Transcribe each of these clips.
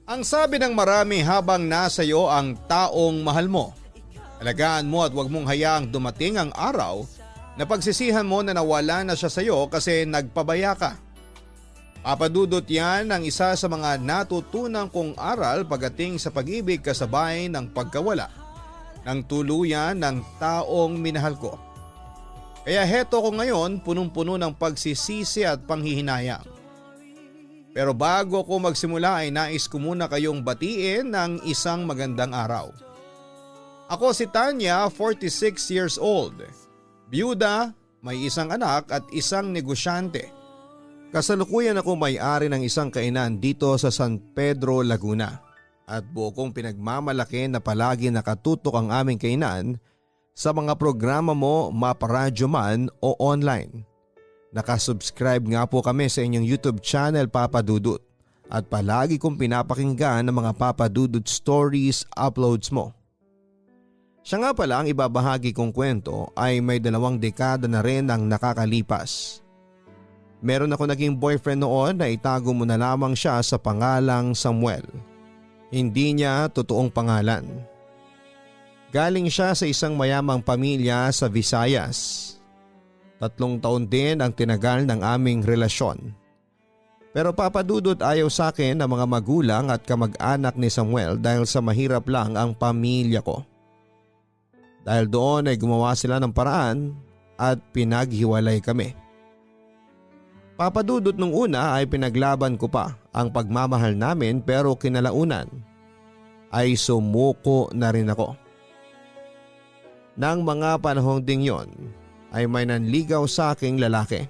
Ang sabi ng marami habang nasa iyo ang taong mahal mo, alagaan mo at huwag mong hayaang dumating ang araw na pagsisihan mo na nawala na siya sa iyo kasi nagpabaya ka. Papadudot yan ang isa sa mga natutunan kong aral pagdating sa pag-ibig kasabay ng pagkawala ng tuluyan ng taong minahal ko. Kaya heto ko ngayon punong-puno ng pagsisisi at panghihinayang. Pero bago ko magsimula ay nais ko muna kayong batiin ng isang magandang araw. Ako si Tanya, 46 years old. Byuda, may isang anak at isang negosyante. Kasalukuyan ako may-ari ng isang kainan dito sa San Pedro, Laguna. At buo kong pinagmamalaki na palagi nakatutok ang aming kainan sa mga programa mo maparadyo man o online. Nakasubscribe nga po kami sa inyong YouTube channel Papa Dudut at palagi kong pinapakinggan ang mga Papa Dudut stories uploads mo. Siya nga pala ang ibabahagi kong kwento ay may 2 dekada na rin ang nakakalipas. Meron ako naging boyfriend noon na itago mo na lamang siya sa pangalang Samuel. Hindi niya totoong pangalan. Galing siya sa isang mayamang pamilya sa Visayas. 3 taon din ang tinagal ng aming relasyon. Pero papadudot ayaw sa akin ng mga magulang at kamag-anak ni Samuel dahil sa mahirap lang ang pamilya ko. Dahil doon ay gumawa sila ng paraan at pinaghiwalay kami. Papadudot nung una ay pinaglaban ko pa ang pagmamahal namin pero kinalaunan ay sumuko na rin ako. Nang mga panahong ding yon ay may nanligaw sa aking lalaki.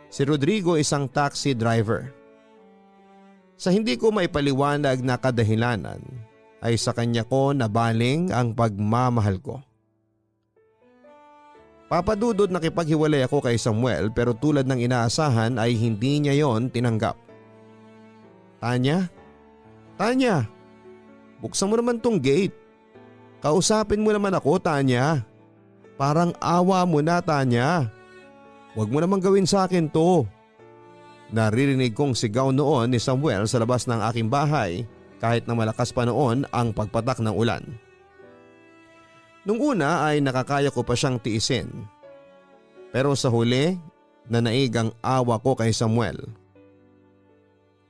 Si Rodrigo isang taxi driver. Sa hindi ko maipaliwanag na kadahilanan ay sa kanya ko nabaling ang pagmamahal ko. Papadudod nakipaghiwalay ako kay Samuel pero tulad ng inaasahan ay hindi niya yon tinanggap. Tanya, buksan mo naman tong gate. Kausapin mo naman ako, Tanya. Parang awa mo na, Tanya. Huwag mo namang gawin sa akin to. Naririnig kong sigaw noon ni Samuel sa labas ng aking bahay kahit na malakas pa noon ang pagpatak ng ulan. Nung una ay nakakaya ko pa siyang tiisin. Pero sa huli, nanaig ang awa ko kay Samuel.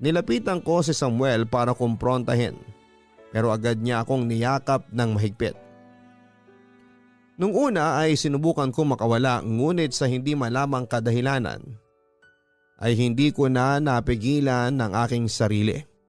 Nilapitan ko si Samuel para kumprontahin pero agad niya akong niyakap ng mahigpit. Nung una ay sinubukan ko makawala ngunit sa hindi malamang kadahilanan ay hindi ko na napigilan ng aking sarili.